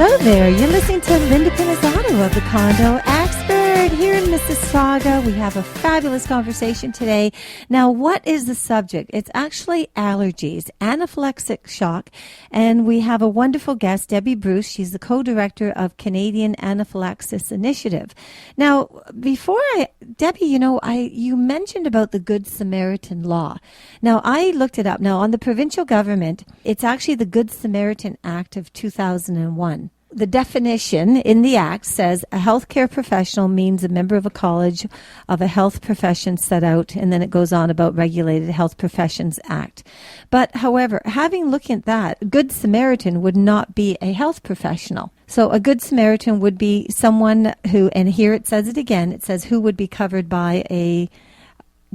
Hello there. You're listening to Linda Pinizzotto of the Condo Expert here in Mississauga. We have a fabulous conversation today. Now, what is the subject? It's actually allergies, anaphylactic shock, and we have a wonderful guest, Debbie Bruce. She's the co-director of Canadian Anaphylaxis Initiative. Now, Debbie, you mentioned about the Good Samaritan law. Now, I looked it up. Now, on the provincial government, it's actually the Good Samaritan Act of 2001. The definition in the Act says a healthcare professional means a member of a college of a health profession set out, and then it goes on about Regulated Health Professions Act. But, however, having looked at that, Good Samaritan would not be a health professional. So a Good Samaritan would be someone who, and here it says it again, it says who would be covered by a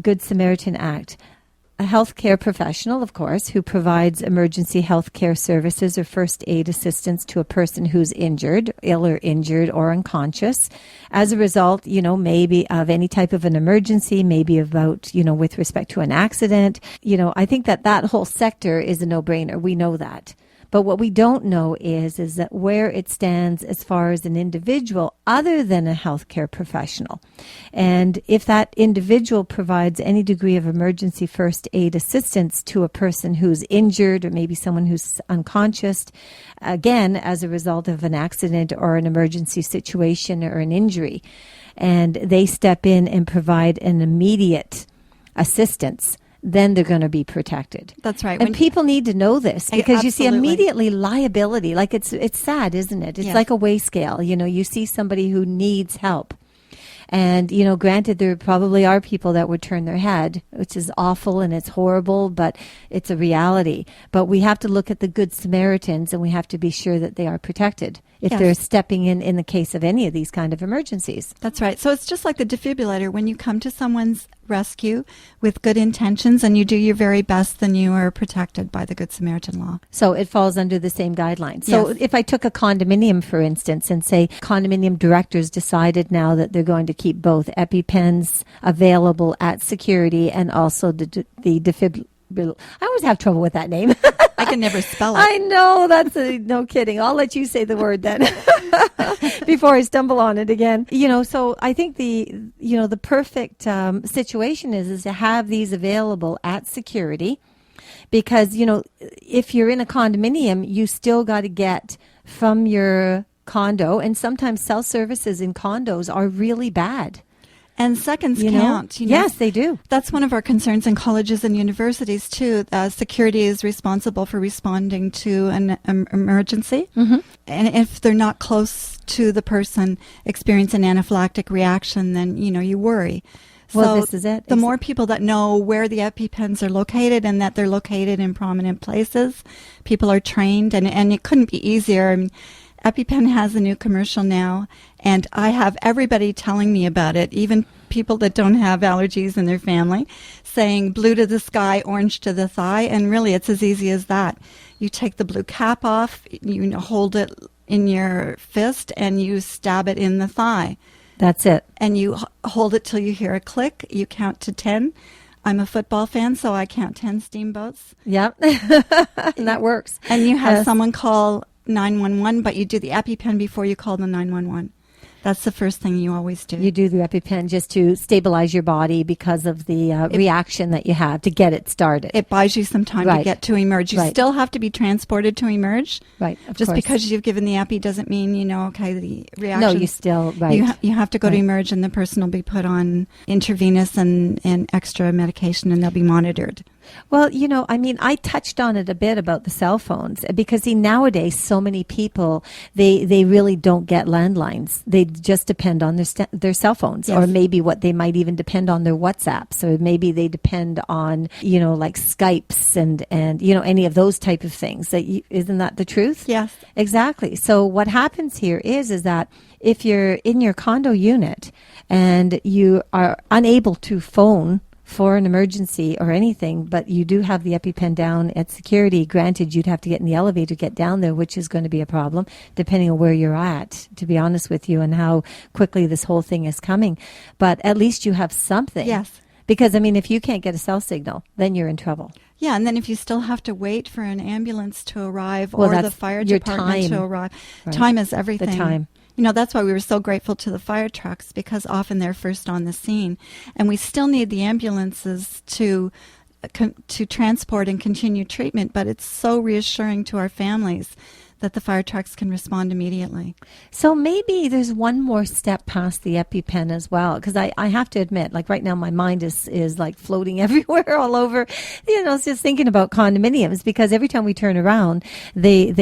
Good Samaritan Act. A healthcare professional, of course, who provides emergency healthcare services or first aid assistance to a person who's injured, ill or injured or unconscious as a result, maybe of any type of an emergency, maybe about, with respect to an accident. I think that whole sector is a no-brainer. We know that. But what we don't know is that where it stands as far as an individual other than a healthcare professional. And if that individual provides any degree of emergency first aid assistance to a person who's injured or maybe someone who's unconscious, again, as a result of an accident or an emergency situation or an injury, and they step in and provide an immediate assistance, then they're going to be protected. That's right. And people need to know this because you see Absolutely. immediately liability, like it's sad, isn't it? It's like a weigh scale. You see somebody who needs help. And, granted, there probably are people that would turn their head, which is awful and it's horrible, but it's a reality. But we have to look at the Good Samaritans and we have to be sure that they are protected if they're stepping in the case of any of these kind of emergencies. That's right. So it's just like the defibrillator. When you come to someone's rescue with good intentions and you do your very best, then you are protected by the Good Samaritan law. So it falls under the same guidelines. So if I took a condominium, for instance, and say condominium directors decided now that they're going to keep both Epi Pens available at security and also the defibrillator. I always have trouble with that name. I can never spell it. I know, that's no kidding. I'll let you say the word then before I stumble on it again. So I think the perfect situation is to have these available at security because, if you're in a condominium, you still got to get from your condo, and sometimes cell services in condos are really bad. And seconds count. Yes, they do. That's one of our concerns in colleges and universities, too. Security is responsible for responding to an emergency. Mm-hmm. And if they're not close to the person experiencing an anaphylactic reaction, then, you worry. Well, this is it. The more people that know where the EpiPens are located and that they're located in prominent places, people are trained, and it couldn't be easier. I mean, EpiPen has a new commercial now, and I have everybody telling me about it, even people that don't have allergies in their family, saying blue to the sky, orange to the thigh, and really it's as easy as that. You take the blue cap off, you hold it in your fist, and you stab it in the thigh. That's it. And you hold it till you hear a click, you count to 10. I'm a football fan, so I count 10 steamboats. Yep, and that works. And you have someone call 911, but you do the EpiPen before you call the 911. That's the first thing you always do. You do the EpiPen just to stabilize your body because of the reaction that you have to get it started. It buys you some time to get to emerge. You still have to be transported to emerge. Right, Just course. because you've given the Epi doesn't mean, the reaction. No, you still, You have to go to emerge, and the person will be put on intravenous and extra medication, and they'll be monitored. Well, I touched on it a bit about the cell phones because nowadays so many people, they really don't get landlines. They just depend on their cell phones, or maybe what they might even depend on their WhatsApps, or maybe they depend on, like Skypes and any of those type of things. Isn't that the truth? Yes. Exactly. So what happens here is that if you're in your condo unit and you are unable to phone for an emergency or anything, but you do have the EpiPen down at security, granted, you'd have to get in the elevator to get down there, which is going to be a problem, depending on where you're at, to be honest with you, and how quickly this whole thing is coming. But at least you have something. Yes. Because, if you can't get a cell signal, then you're in trouble. Yeah, and then if you still have to wait for an ambulance to arrive Well, or the that's fire your department to time. arrive, Right. time is everything. The time. That's why we were so grateful to the fire trucks, because often they're first on the scene. And we still need the ambulances to transport and continue treatment, but it's so reassuring to our families that the fire trucks can respond immediately. So maybe there's one more step past the EpiPen as well, because I have to admit, like right now my mind is like floating everywhere all over. It's just thinking about condominiums, because every time we turn around, they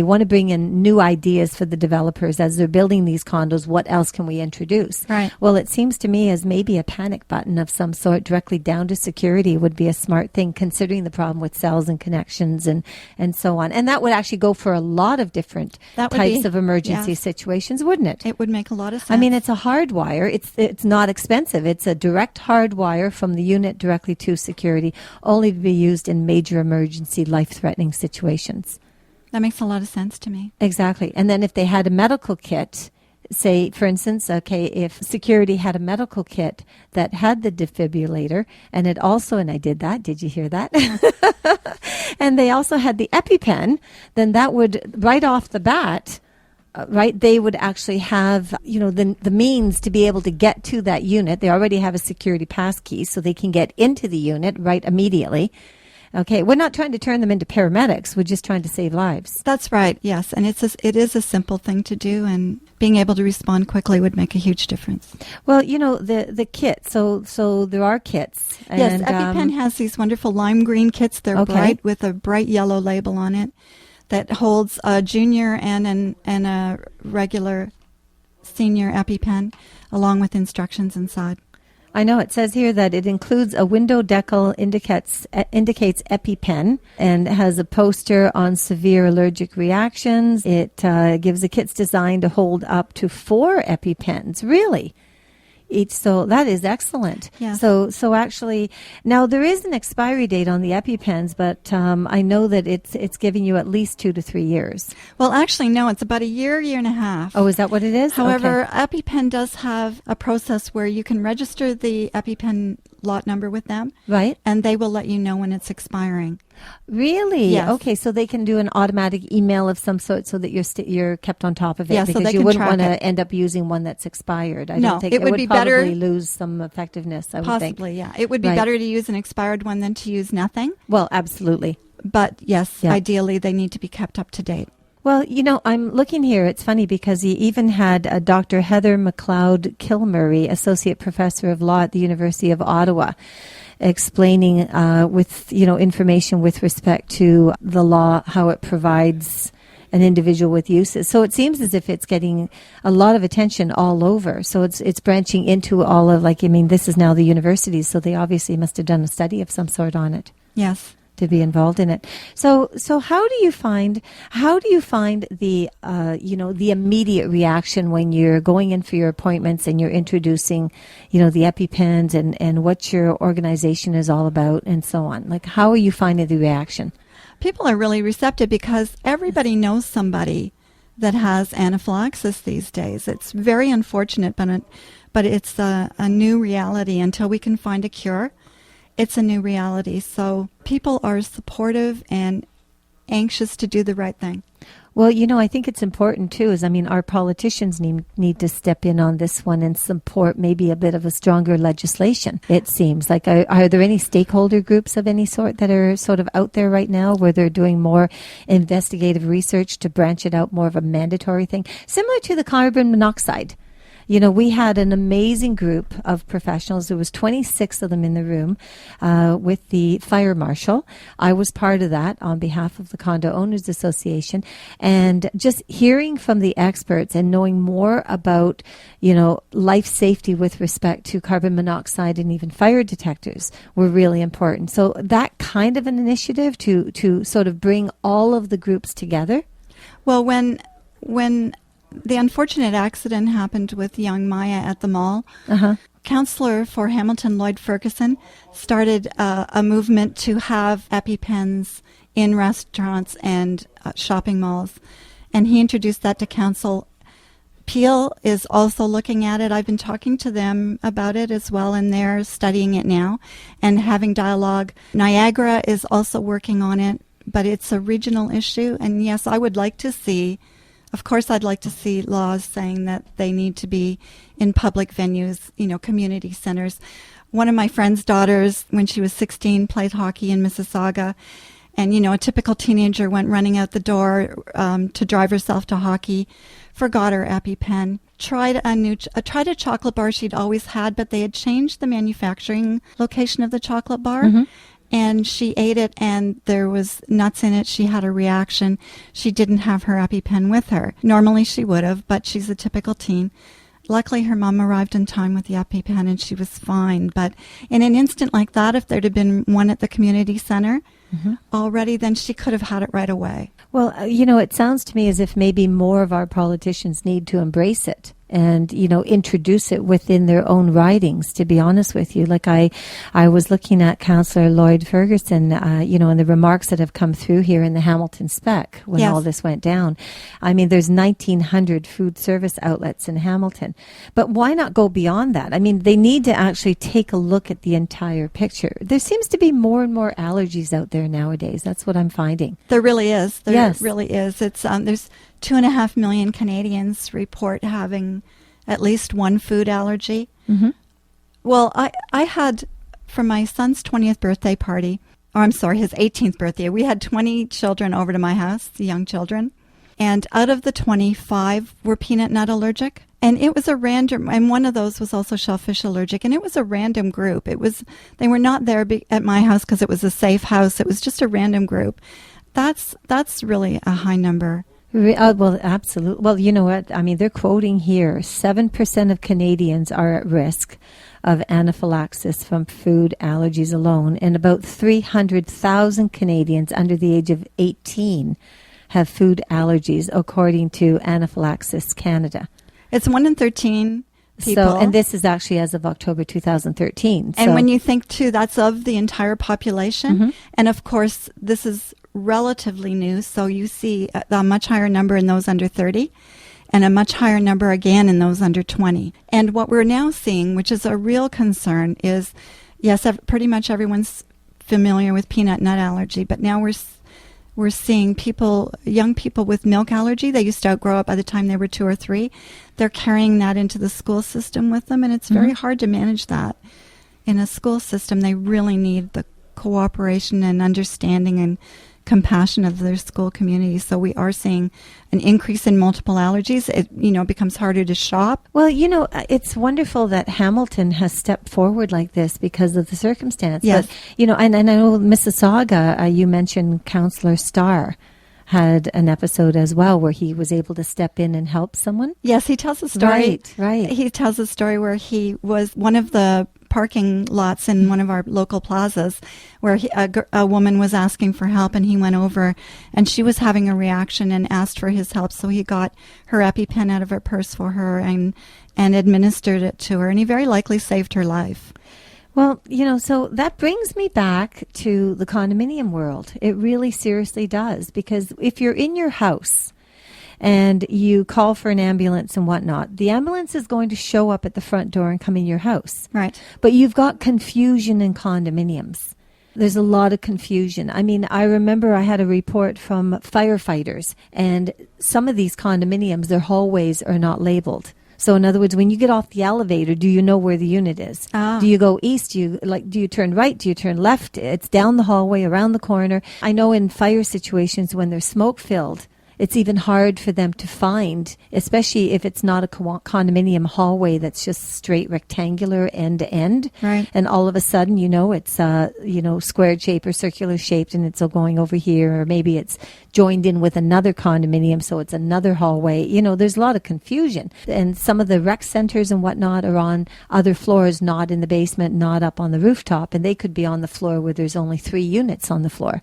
want to bring in new ideas for the developers as they're building these condos. What else can we introduce? Right. Well, it seems to me as maybe a panic button of some sort directly down to security would be a smart thing, considering the problem with cells and connections and so on. And that would actually go for a lot of different types of emergency situations, wouldn't it? It would make a lot of sense. I mean, it's a hard wire. It's not expensive. It's a direct hard wire from the unit directly to security, only to be used in major emergency, life-threatening situations. That makes a lot of sense to me. Exactly. And then if they had a medical kit, say, for instance, if security had a medical kit that had the defibrillator, and it also, and I did that, did you hear that? And they also had the EpiPen, then that would, right off the bat, they would actually have, the means to be able to get to that unit. They already have a security pass key, so they can get into the unit right immediately. Okay, we're not trying to turn them into paramedics. We're just trying to save lives. That's right, yes. And it is a simple thing to do, and being able to respond quickly would make a huge difference. Well, the kit, so there are kits. Yes, and, EpiPen has these wonderful lime green kits. They're bright with a bright yellow label on it that holds a junior and a regular senior EpiPen, along with instructions inside. I know it says here that it includes a window decal indicates EpiPen, and has a poster on severe allergic reactions. It gives a kit's designed to hold up to 4 EpiPens. Really? So that is excellent. Yes. So actually, now there is an expiry date on the EpiPens, but I know that it's giving you at least 2 to 3 years. Well, actually, no, it's about a year and a half. Oh, is that what it is? However, Okay. EpiPen does have a process where you can register the EpiPen lot number with them. Right. And they will let you know when it's expiring. Really? Yes. Okay, so they can do an automatic email of some sort so that you're kept on top of it, Yeah, so because they you can wouldn't track want it. to end up using one that's expired. I No, don't think it would be better- probably lose some effectiveness, I would think. Possibly, yeah. It would be Right. better to use an expired one than to use nothing. Well, absolutely. But yes, Yeah. ideally they need to be kept up to date. Well, I'm looking here. It's funny because he even had Dr. Heather McLeod Kilmurray, Associate Professor of Law at the University of Ottawa, explaining with information with respect to the law, how it provides an individual with uses. So it seems as if it's getting a lot of attention all over. So it's branching into all of, this is now the universities, so they obviously must have done a study of some sort on it Yes. to be involved in it. So how do you find the the immediate reaction when you're going in for your appointments and you're introducing the EpiPens and what your organization is all about and so on? Like, how are you finding the reaction? People are really receptive because everybody knows somebody that has anaphylaxis these days. It's very unfortunate, but it's a new reality. Until we can find a cure, it's a new reality. So people are supportive and anxious to do the right thing. Well, I think it's important too, our politicians need to step in on this one and support maybe a bit of a stronger legislation. It seems like, are there any stakeholder groups of any sort that are sort of out there right now where they're doing more investigative research to branch it out, more of a mandatory thing, similar to the carbon monoxide? We had an amazing group of professionals. There was 26 of them in the room with the fire marshal. I was part of that on behalf of the Condo Owners Association. And just hearing from the experts and knowing more about, life safety with respect to carbon monoxide and even fire detectors were really important. So that kind of an initiative to sort of bring all of the groups together. Well, when the unfortunate accident happened with young Maya at the mall, Councillor for Hamilton Lloyd Ferguson started a movement to have EpiPens in restaurants and shopping malls. And he introduced that to council. Peel is also looking at it. I've been talking to them about it as well, and they're studying it now and having dialogue. Niagara is also working on it, but it's a regional issue. And yes, I would like to see, of course, I'd like to see laws saying that they need to be in public venues, community centers. One of my friend's daughters, when she was 16, played hockey in Mississauga. And, a typical teenager went running out the door to drive herself to hockey, forgot her EpiPen, tried a chocolate bar she'd always had, but they had changed the manufacturing location of the chocolate bar. Mm-hmm. And she ate it, and there was nuts in it. She had a reaction. She didn't have her EpiPen with her. Normally she would have, but she's a typical teen. Luckily, her mom arrived in time with the EpiPen, and she was fine. But in an instant like that, if there'd have been one at the community center already, then she could have had it right away. Well, it sounds to me as if maybe more of our politicians need to embrace it and, introduce it within their own ridings, to be honest with you. Like I was looking at Councillor Lloyd Ferguson, and the remarks that have come through here in the Hamilton Spec when all this went down. I mean, there's 1,900 food service outlets in Hamilton. But why not go beyond that? I mean, they need to actually take a look at the entire picture. There seems to be more and more allergies out there nowadays. That's what I'm finding. There really is. There really is. It's there's 2.5 million Canadians report having at least one food allergy. Mm-hmm. Well, I had, for my son's 20th birthday party, his 18th birthday, we had 20 children over to my house, young children. And out of the 25 were peanut nut allergic. And it was a random, and one of those was also shellfish allergic. And it was a random group. They were not there at my house because it was a safe house. It was just a random group. That's really a high number. Well, absolutely. Well, you know what? I mean, they're quoting here, 7% of Canadians are at risk of anaphylaxis from food allergies alone, and about 300,000 Canadians under the age of 18 have food allergies, according to Anaphylaxis Canada. It's 1 in 13 people. So, and this is actually as of October 2013. And when you think, too, that's of the entire population. Mm-hmm. And, of course, this is relatively new, so you see a much higher number in those under 30 and a much higher number again in those under 20. And what we're now seeing, which is a real concern, is, yes, pretty much everyone's familiar with peanut nut allergy, but now we're seeing young people with milk allergy. They used to outgrow it by the time they were 2 or 3. They're carrying that into the school system with them, and it's very hard to manage that. In a school system, they really need the cooperation and understanding and compassion of their school community. So we are seeing an increase in multiple allergies. It becomes harder to shop. Well, it's wonderful that Hamilton has stepped forward like this because of the circumstance. Yes. But, and I know Mississauga, you mentioned Councillor Starr had an episode as well where he was able to step in and help someone. Yes, he tells a story. Right. He tells a story where he was one of the parking lots in one of our local plazas where a woman was asking for help, and he went over, and she was having a reaction and asked for his help. So he got her EpiPen out of her purse for her and administered it to her, and he very likely saved her life. Well, so that brings me back to the condominium world. It really seriously does, because if you're in your house and you call for an ambulance and whatnot, the ambulance is going to show up at the front door and come in your house. Right. But you've got confusion in condominiums. There's a lot of confusion. I mean, I remember I had a report from firefighters, and some of these condominiums, their hallways are not labeled. So in other words, when you get off the elevator, do you know where the unit is? Ah. Do you go east? Do you turn right? Do you turn left? It's down the hallway, around the corner. I know in fire situations when they're smoke filled, it's even hard for them to find, especially if it's not a condominium hallway that's just straight rectangular end to end. Right. And all of a sudden, it's squared shape or circular shaped, and it's going over here, or maybe it's joined in with another condominium, so it's another hallway. There's a lot of confusion. And some of the rec centers and whatnot are on other floors, not in the basement, not up on the rooftop, and they could be on the floor where there's only 3 units on the floor.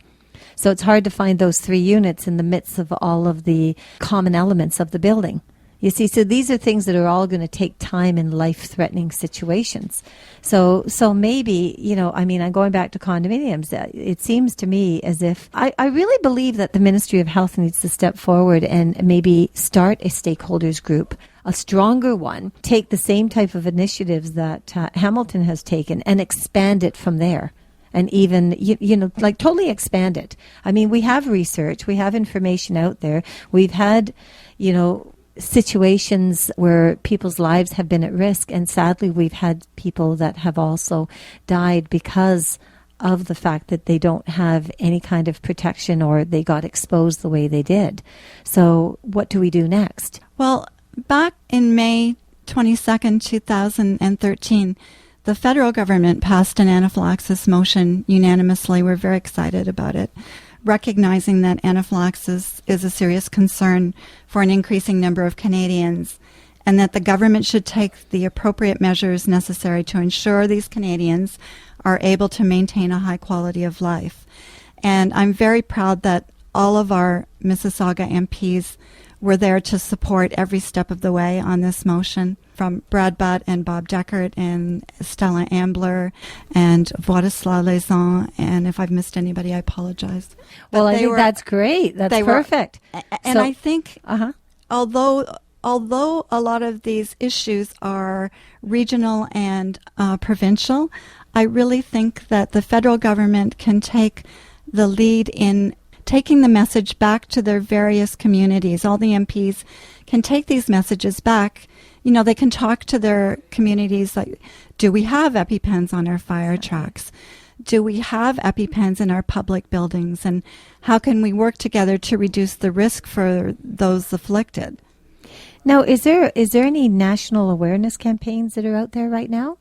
So it's hard to find those 3 units in the midst of all of the common elements of the building. You see, so these are things that are all going to take time in life-threatening situations. So maybe, I'm going back to condominiums. It seems to me as if I really believe that the Ministry of Health needs to step forward and maybe start a stakeholders group a stronger one, take the same type of initiatives that Hamilton has taken and expand it from there. And even, like totally expand it. I mean, we have research, we have information out there. We've had, situations where people's lives have been at risk. And sadly, we've had people that have also died because of the fact that they don't have any kind of protection or they got exposed the way they did. So what do we do next? Well, back in May 22nd, 2013, the federal government passed an anaphylaxis motion unanimously. We're very excited about it, recognizing that anaphylaxis is a serious concern for an increasing number of Canadians, and that the government should take the appropriate measures necessary to ensure these Canadians are able to maintain a high quality of life. And I'm very proud that all of our Mississauga MPs were there to support every step of the way on this motion, from Brad Butt and Bob Deckert and Stella Ambler and Władysław Lezon. And if I've missed anybody, I apologize. Well, I think that's great. That's perfect. And I think although a lot of these issues are regional and provincial, I really think that the federal government can take the lead in taking the message back to their various communities. All the MPs can take these messages back. They can talk to their communities like, do we have Epi Pens on our fire trucks? Do we have Epi Pens in our public buildings? And how can we work together to reduce the risk for those afflicted? Now, is there any national awareness campaigns that are out there right now?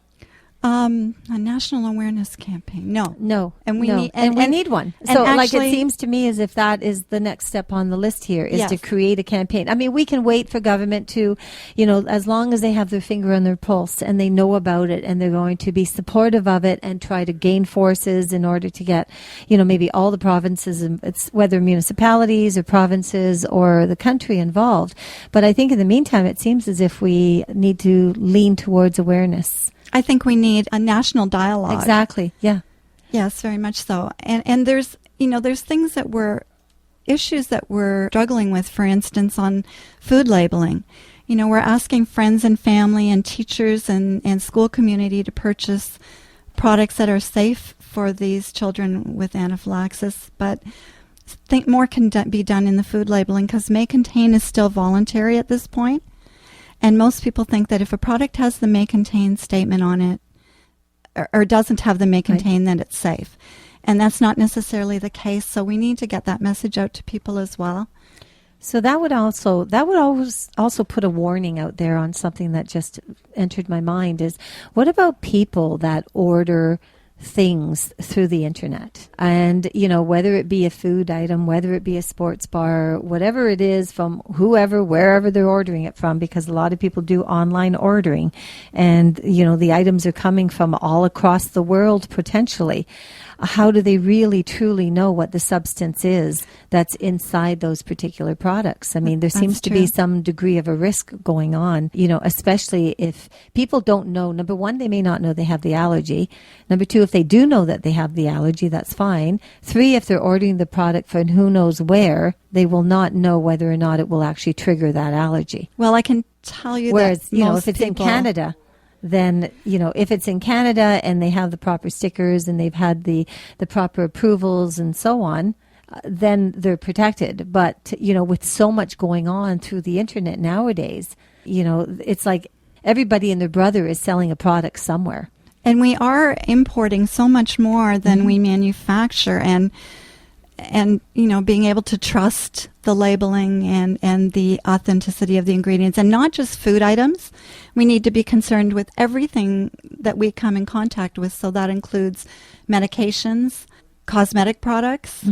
A national awareness campaign? No. And we need one. So, actually, it seems to me as if that is the next step on the list here is to create a campaign. I mean, we can wait for government to, as long as they have their finger on their pulse and they know about it and they're going to be supportive of it and try to gain forces in order to get, maybe all the provinces, it's whether municipalities or provinces or the country involved. But I think in the meantime, it seems as if we need to lean towards awareness. I think we need a national dialogue. Exactly. Yeah. Yes, very much so. And there's things issues that we're struggling with, for instance, on food labeling. We're asking friends and family and teachers and school community to purchase products that are safe for these children with anaphylaxis, but I think more can be done in the food labeling because may contain is still voluntary at this point. And most people think that if a product has the may contain statement on it or doesn't have the may contain, then it's safe. And that's not necessarily the case. So we need to get that message out to people as well. So that would always also put a warning out there on something that just entered my mind is, what about people that order things through the internet? And, whether it be a food item, whether it be a sports bar, whatever it is from whoever, wherever they're ordering it from, because a lot of people do online ordering and, the items are coming from all across the world potentially. How do they really truly know what the substance is that's inside those particular products? I mean, there seems to be some degree of a risk going on, especially if people don't know. Number one, they may not know they have the allergy. Number two, if they do know that they have the allergy, that's fine. Three, if they're ordering the product from who knows where, they will not know whether or not it will actually trigger that allergy. Well, I can tell you that most if it's in Canada, then, if it's in Canada and they have the proper stickers and they've had the proper approvals and so on, then they're protected. But, with so much going on through the internet nowadays, it's like everybody and their brother is selling a product somewhere. And we are importing so much more than we manufacture. And being able to trust the labeling and the authenticity of the ingredients, and not just food items. We need to be concerned with everything that we come in contact with. So that includes medications, cosmetic products,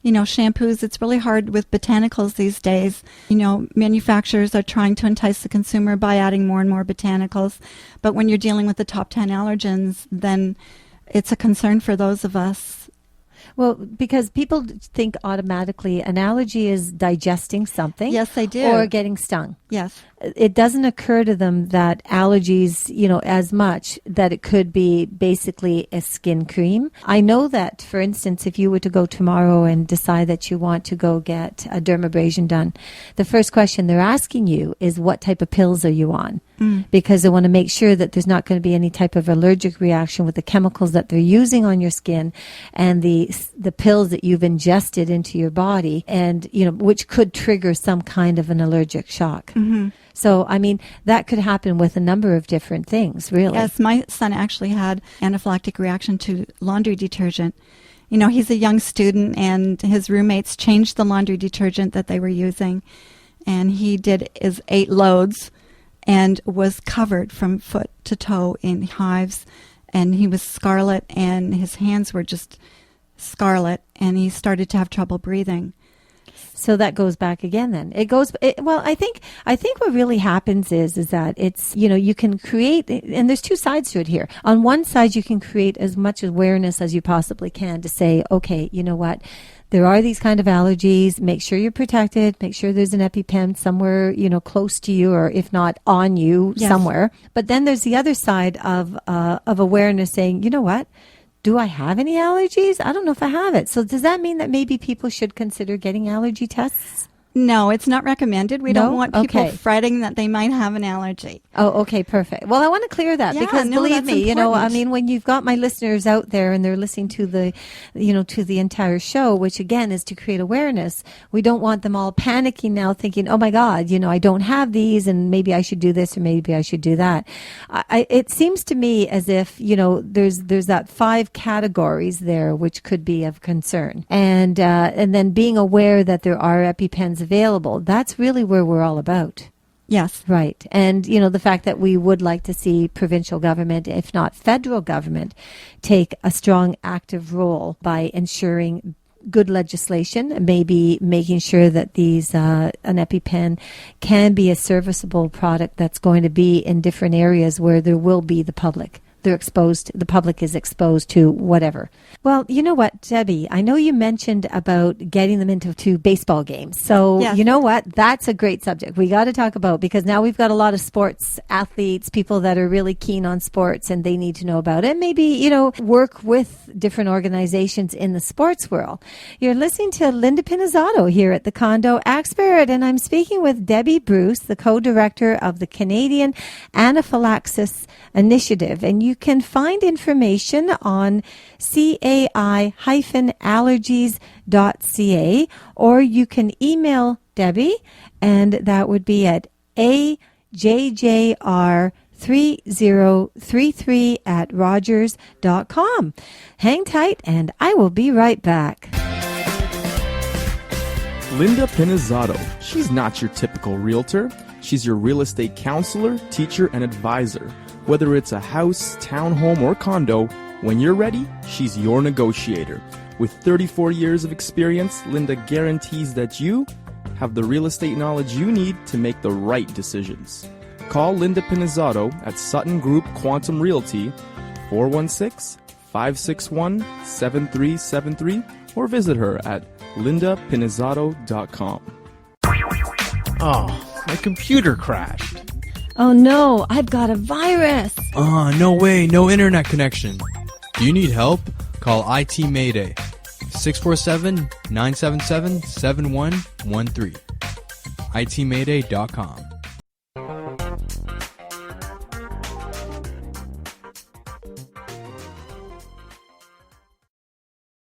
shampoos. It's really hard with botanicals these days. Manufacturers are trying to entice the consumer by adding more and more botanicals. But when you're dealing with the top 10 allergens, then it's a concern for those of us Well, because people think automatically an allergy is digesting something. Yes, they do. Or getting stung. Yes. It doesn't occur to them that allergies, as much that it could be basically a skin cream. I know that, for instance, if you were to go tomorrow and decide that you want to go get a dermabrasion done, the first question they're asking you is what type of pills are you on? Because they want to make sure that there's not going to be any type of allergic reaction with the chemicals that they're using on your skin and the pills that you've ingested into your body, and which could trigger some kind of an allergic shock. So, I mean, that could happen with a number of different things, really. Yes, my son actually had anaphylactic reaction to laundry detergent. He's a young student, and his roommates changed the laundry detergent that they were using, and he did his 8 loads and was covered from foot to toe in hives, and he was scarlet, and his hands were just scarlet, and he started to have trouble breathing. So that goes back again then. I think what really happens is that it's, you can create, and there's two sides to it here. On one side, you can create as much awareness as you possibly can to say, okay, you know what? There are these kind of allergies. Make sure you're protected. Make sure there's an Epi Pen somewhere, close to you, or if not on you, yes, somewhere. But then there's the other side of awareness saying, you know what? Do I have any allergies? I don't know if I have it. So does that mean that maybe people should consider getting allergy tests? No, it's not recommended. We don't want people Okay. fretting that they might have an allergy. Oh, okay, perfect. Well, I want to clear that because believe that's me, important. when you've got my listeners out there and they're listening to the entire show, which again is to create awareness, we don't want them all panicking now thinking, oh my God, I don't have these and maybe I should do this or maybe I should do that. It seems to me as if, there's that 5 categories there which could be of concern. And then being aware that there are EpiPens available, that's really where we're all about. Yes. Right. And, the fact that we would like to see provincial government, if not federal government, take a strong active role by ensuring good legislation, maybe making sure that these an EpiPen can be a serviceable product that's going to be in different areas where there will be the public. The public is exposed to whatever. Well, you know what, Debbie, I know you mentioned about getting them into baseball games. So Yes. You know what? That's a great subject we got to talk about, because now we've got a lot of sports athletes, people that are really keen on sports and they need to know about it. Maybe, work with different organizations in the sports world. You're listening to Linda Pinizzotto here at the Condo Expert, and I'm speaking with Debbie Bruce, the co-director of the Canadian Anaphylaxis Initiative. And you can find information on cai-allergies.ca, or you can email Debbie, and that would be at ajjr3033@rogers.com. Hang tight, and I will be right back. Linda Pinizzotto. She's not your typical realtor. She's your real estate counselor, teacher, and advisor. Whether it's a house, townhome, or condo, when you're ready, she's your negotiator. With 34 years of experience, Linda guarantees that you have the real estate knowledge you need to make the right decisions. Call Linda Pinizzotto at Sutton Group Quantum Realty, 416-561-7373, or visit her at lindapinizzotto.com. Oh, my computer crashed. Oh no, I've got a virus. No way, no internet connection. Do you need help? Call IT Mayday, 647-977-7113. itmayday.com.